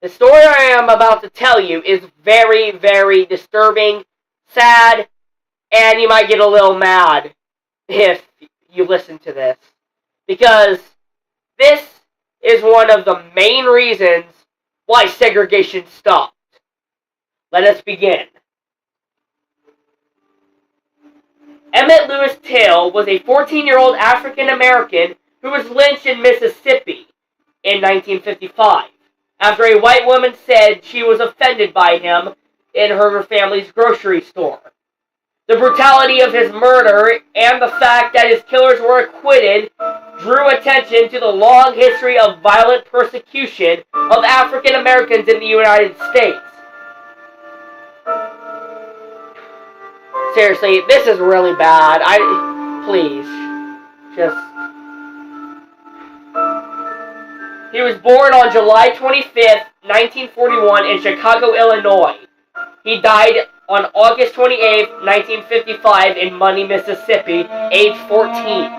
The story I am about to tell you is very, very disturbing, sad, and you might get a little mad if you listen to this. Because this is one of the main reasons why segregation stopped. Let us begin. Emmett Lewis Till was a 14-year-old African American who was lynched in Mississippi in 1955 after a white woman said she was offended by him in her family's grocery store. The brutality of his murder and the fact that his killers were acquitted drew attention to the long history of violent persecution of African Americans in the United States. Seriously, this is really bad. Please, just... He was born on July 25th, 1941 in Chicago, Illinois. He died on August 28th, 1955 in Money, Mississippi, age 14.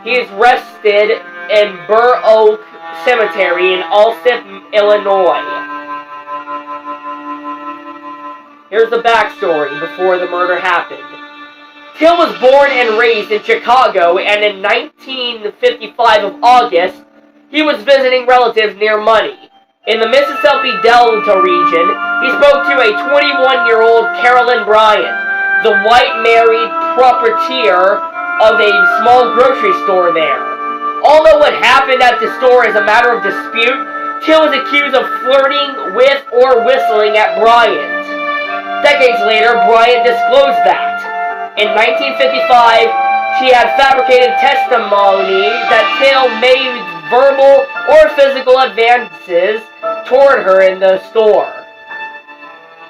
He is rested in Burr Oak Cemetery in Alsip, Illinois. Here's the backstory before the murder happened. Till was born and raised in Chicago, and in 1955 of August, he was visiting relatives near Money. In the Mississippi Delta region, he spoke to a 21-year-old Carolyn Bryant, the white married proprietor of a small grocery store there. Although what happened at the store is a matter of dispute, Till was accused of flirting with or whistling at Bryant. Decades later, Bryant disclosed that. In 1955, she had fabricated testimony that Till made verbal or physical advances toward her in the store.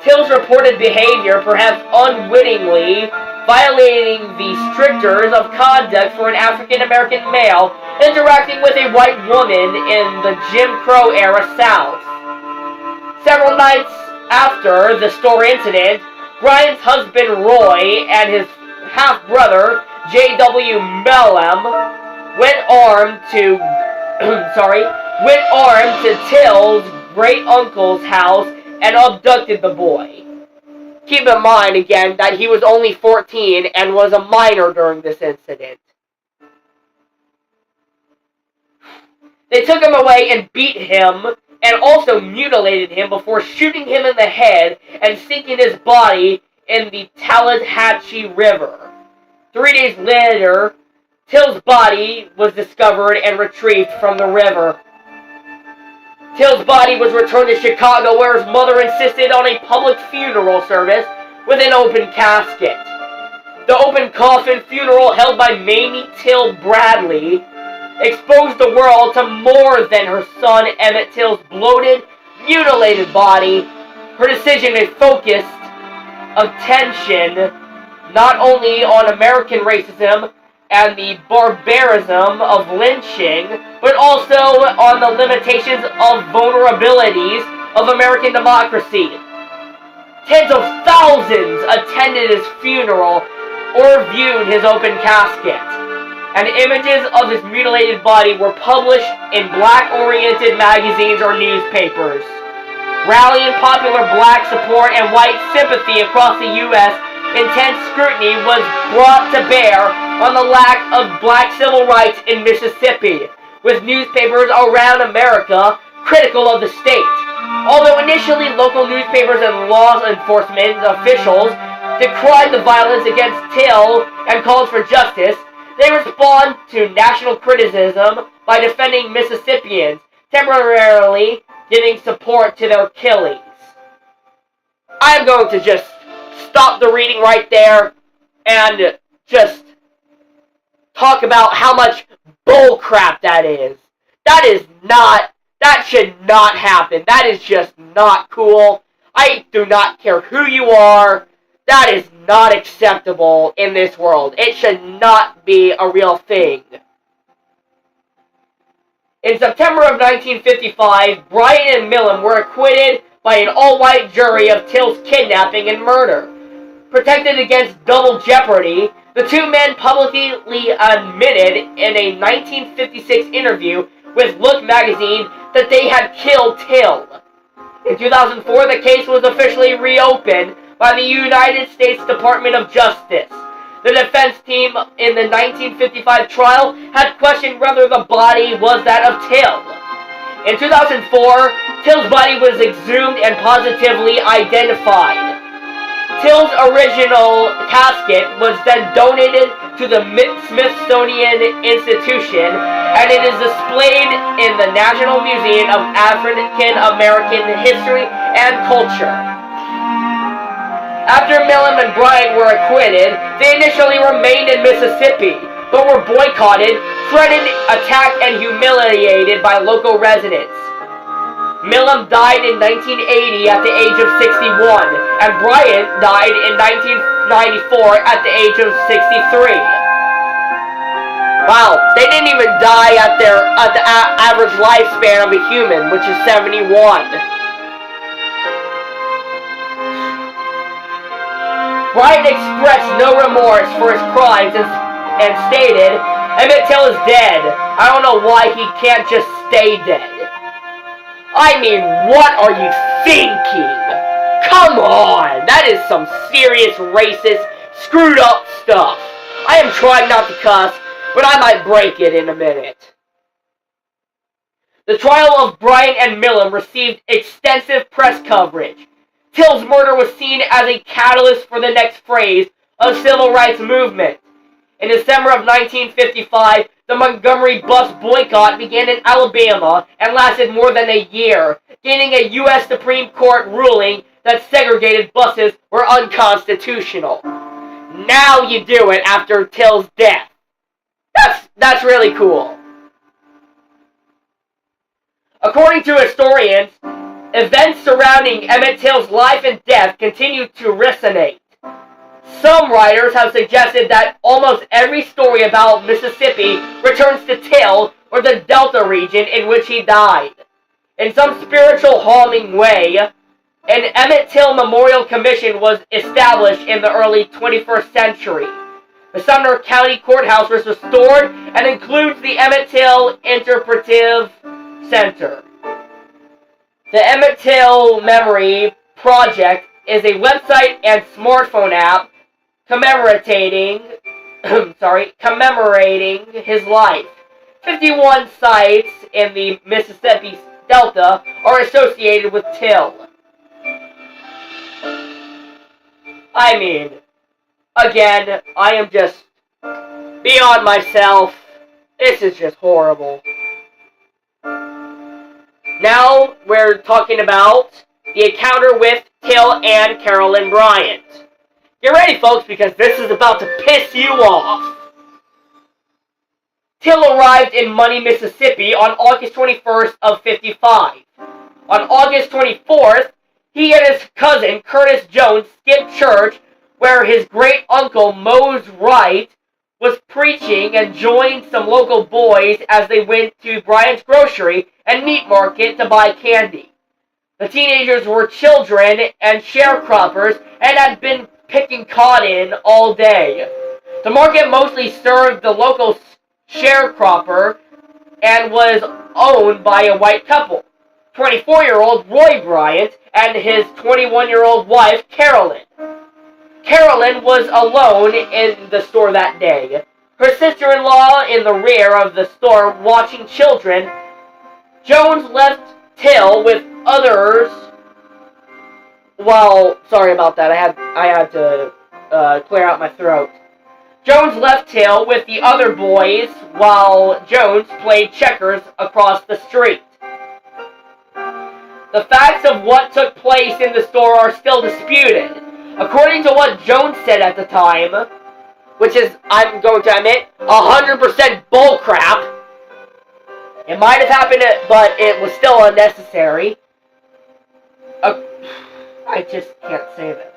Till's reported behavior, perhaps unwittingly, violating the strictures of conduct for an African-American male interacting with a white woman in the Jim Crow era South. Several nights after the store incident, Bryant's husband Roy and his half-brother J.W. Mellem went armed to Till's great-uncle's house and abducted the boy. Keep in mind, again, that he was only 14 and was a minor during this incident. They took him away and beat him and also mutilated him before shooting him in the head and sinking his body in the Tallahatchie River. 3 days later, Till's body was discovered and retrieved from the river. Till's body was returned to Chicago, where his mother insisted on a public funeral service with an open casket. The open coffin funeral held by Mamie Till Bradley exposed the world to more than her son Emmett Till's bloated, mutilated body. Her decision to focus attention not only on American racism and the barbarism of lynching, but also on the limitations of vulnerabilities of American democracy. Tens of thousands attended his funeral or viewed his open casket, and images of his mutilated body were published in black-oriented magazines or newspapers. Rallying popular black support and white sympathy across the U.S., intense scrutiny was brought to bear on the lack of black civil rights in Mississippi, with newspapers around America critical of the state. Although initially local newspapers and law enforcement officials decried the violence against Till and called for justice, they respond to national criticism by defending Mississippians, temporarily giving support to their killings. I'm going to just stop the reading right there and just talk about how much bullcrap that is. That should not happen. That is just not cool. I do not care who you are. That is not acceptable in this world. It should not be a real thing. In September of 1955, Bryant and Millham were acquitted by an all-white jury of Till's kidnapping and murder. Protected against double jeopardy, the two men publicly admitted in a 1956 interview with Look magazine that they had killed Till. In 2004, the case was officially reopened by the United States Department of Justice. The defense team in the 1955 trial had questioned whether the body was that of Till. In 2004, Till's body was exhumed and positively identified. Till's original casket was then donated to the Smithsonian Institution, and it is displayed in the National Museum of African American History and Culture. After Milam and Bryant were acquitted, they initially remained in Mississippi, but were boycotted, threatened, attacked, and humiliated by local residents. Milam died in 1980 at the age of 61, and Bryant died in 1994 at the age of 63. Wow, they didn't even die at the average lifespan of a human, which is 71. Bryant expressed no remorse for his crimes and stated, Emmett Till is dead. I don't know why he can't just stay dead. I mean, what are you thinking? Come on! That is some serious racist, screwed up stuff. I am trying not to cuss, but I might break it in a minute. The trial of Bryant and Milam received extensive press coverage. Till's murder was seen as a catalyst for the next phase of the civil rights movement. In December of 1955, the Montgomery bus boycott began in Alabama and lasted more than a year, gaining a U.S. Supreme Court ruling that segregated buses were unconstitutional. Now you do it after Till's death. That's really cool. According to historians, events surrounding Emmett Till's life and death continue to resonate. Some writers have suggested that almost every story about Mississippi returns to Till or the Delta region in which he died. In some spiritual haunting way, an Emmett Till Memorial Commission was established in the early 21st century. The Sumner County Courthouse was restored and includes the Emmett Till Interpretive Center. The Emmett Till Memory Project is a website and smartphone app commemorating his life. 51 sites in the Mississippi Delta are associated with Till. I mean, again, I am just beyond myself. This is just horrible. Now we're talking about the encounter with Till and Carolyn Bryant. Get ready, folks, because this is about to piss you off. Till arrived in Money, Mississippi on August 21st of 55. On August 24th, he and his cousin, Curtis Jones, skipped church where his great-uncle, Mose Wright, was preaching and joined some local boys as they went to Bryant's grocery and meat market to buy candy. The teenagers were children and sharecroppers and had been picking cotton all day. The market mostly served the local sharecropper and was owned by a white couple, 24-year-old Roy Bryant and his 21-year-old wife, Carolyn. Carolyn was alone in the store that day. Her sister-in-law in the rear of the store watching children. Jones left Till with others. Well, sorry about that. I had to clear out my throat. Jones left Till with the other boys while Jones played checkers across the street. The facts of what took place in the store are still disputed. According to what Jones said at the time, which is, I'm going to admit, 100% bullcrap. It might have happened, but it was still unnecessary. I just can't say this.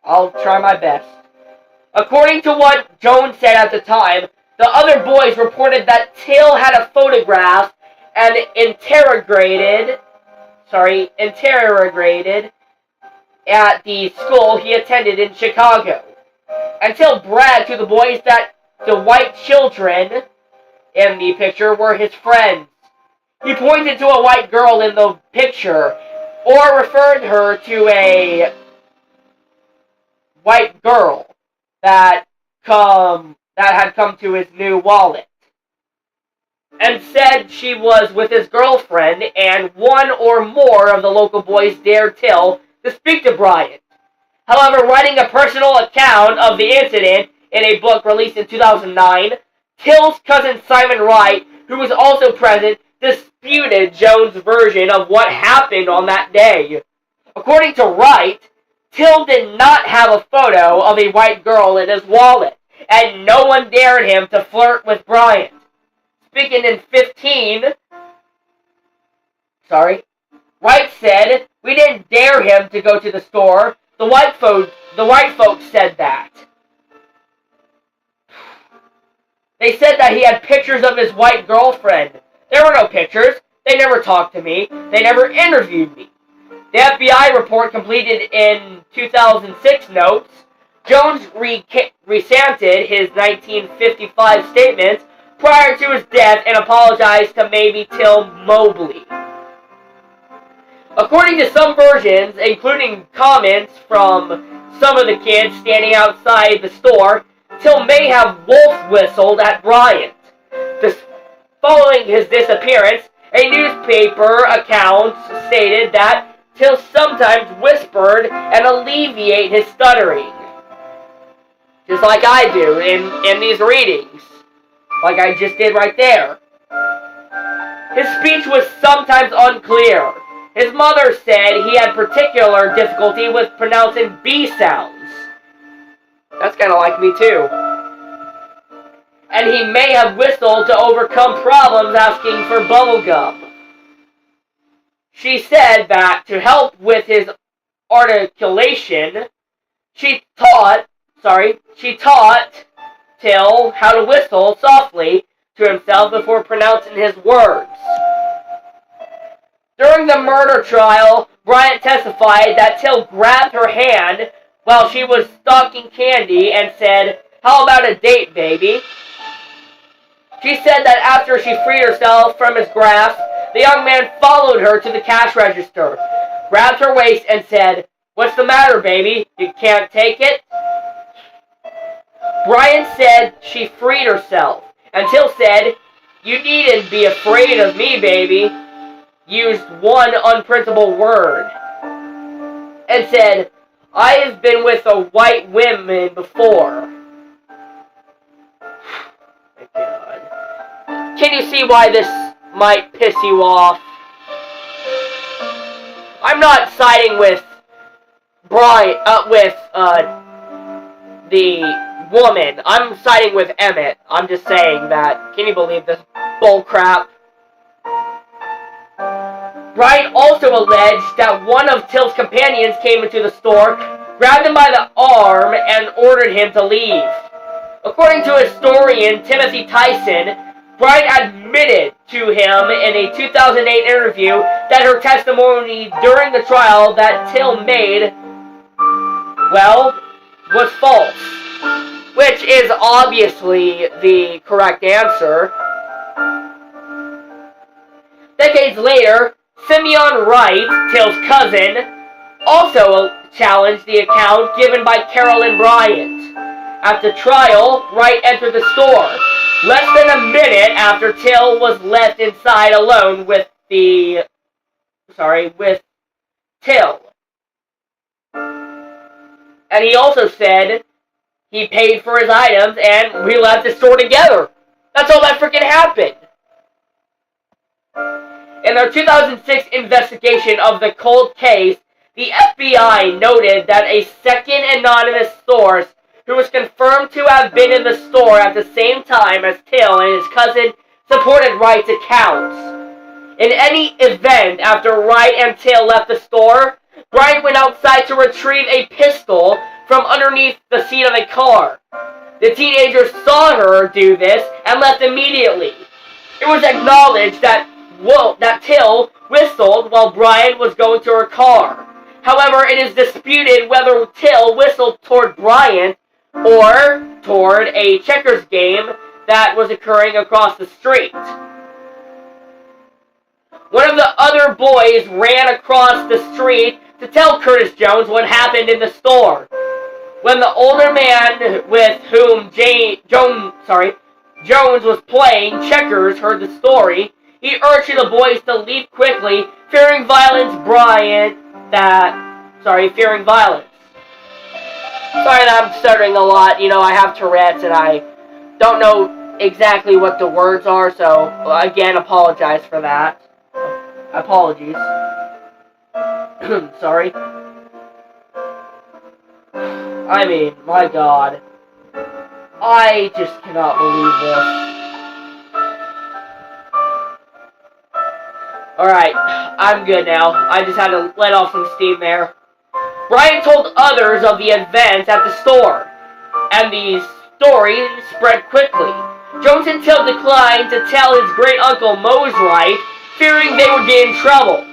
I'll try my best. According to what Jones said at the time, the other boys reported that Till had a photograph and interrogated at the school he attended in Chicago. And Till bragged to the boys that The white children in the picture were his friends. He pointed to a white girl in the picture, or referred her to a white girl that had come to his new wallet, and said she was with his girlfriend, and one or more of the local boys dared Till to speak to Bryant. However, writing a personal account of the incident in a book released in 2009, Till's cousin Simon Wright, who was also present, disputed Jones' version of what happened on that day. According to Wright, Till did not have a photo of a white girl in his wallet, and no one dared him to flirt with Bryant. Speaking in 15, Wright said, "We didn't dare him to go to the store. The white folks said that. They said that he had pictures of his white girlfriend. There were no pictures. They never talked to me. They never interviewed me." The FBI report completed in 2006 notes, Jones recanted his 1955 statements prior to his death and apologized to Maybe Till Mobley. According to some versions, including comments from some of the kids standing outside the store, Till may have wolf whistled at Bryant. Following his disappearance, a newspaper account stated that Till sometimes whispered and alleviate his stuttering. Just like I do in these readings. Like I just did right there. His speech was sometimes unclear. His mother said he had particular difficulty with pronouncing B sounds. That's kind of like me too. And he may have whistled to overcome problems asking for bubblegum. She said that to help with his articulation, she taught Till how to whistle softly to himself before pronouncing his words. During the murder trial, Bryant testified that Till grabbed her hand while she was stocking candy and said, "How about a date, baby?" She said that after she freed herself from his grasp, the young man followed her to the cash register, grabbed her waist, and said, "What's the matter, baby? You can't take it?" Bryant said she freed herself, and Till said, "You needn't be afraid of me, baby," used one unprintable word, and said, "I've been with a white woman before." My God. Can you see why this might piss you off? I'm not siding with the woman. I'm siding with Emmett. I'm just saying that. Can you believe this bullcrap? Bryant also alleged that one of Till's companions came into the store, grabbed him by the arm, and ordered him to leave. According to historian Timothy Tyson, Bryant admitted to him in a 2008 interview that her testimony during the trial that Till made, was false, which is obviously the correct answer. Decades later, Simeon Wright, Till's cousin, also challenged the account given by Carolyn Bryant. At the trial, Wright entered the store less than a minute after Till was left inside alone with Till. And he also said he paid for his items and we left the store together. That's all that freaking happened. In their 2006 investigation of the cold case, the FBI noted that a second anonymous source who was confirmed to have been in the store at the same time as Till and his cousin supported Wright's accounts. In any event, after Wright and Till left the store, Bryant went outside to retrieve a pistol from underneath the seat of a car. The teenager saw her do this and left immediately. It was acknowledged that Till whistled while Bryant was going to her car. However, it is disputed whether Till whistled toward Bryant or toward a checkers game that was occurring across the street. One of the other boys ran across the street to tell Curtis Jones what happened in the store. When the older man with whom Jones was playing checkers heard the story, he urged the boys to leave quickly, fearing violence. Fearing violence. Sorry that I'm stuttering a lot. You know, I have Tourette's and I don't know exactly what the words are, so again, apologize for that. Apologies. Sorry. I mean, my God. I just cannot believe this. Alright, I'm good now. I just had to let off some steam there. Brian told others of the events at the store, and the story spread quickly. Jones and Till declined to tell his great-uncle Mose Wright, fearing they would get in trouble.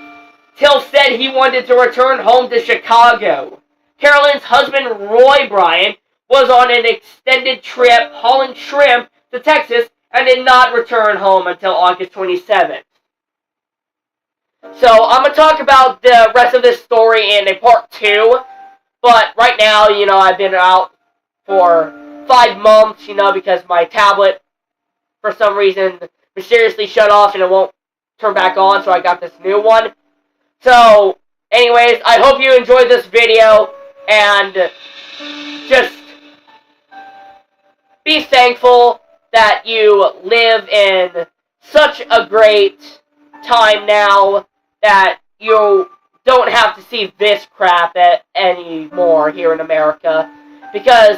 Till said he wanted to return home to Chicago. Carolyn's husband, Roy Bryant, was on an extended trip hauling shrimp to Texas and did not return home until August 27th. So, I'm going to talk about the rest of this story in a part 2, but right now, you know, I've been out for 5 months, you know, because my tablet, for some reason, mysteriously shut off and it won't turn back on, so I got this new one. So, anyways, I hope you enjoyed this video, and just be thankful that you live in such a great time now that you don't have to see this crap anymore here in America, because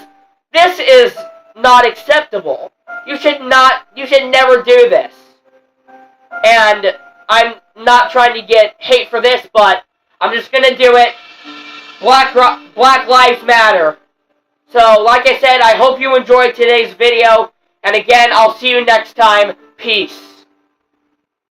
this is not acceptable. You should never do this. And I'm not trying to get hate for this, but I'm just gonna do it. Black Lives Matter. So, like I said, I hope you enjoyed today's video, and again, I'll see you next time. Peace.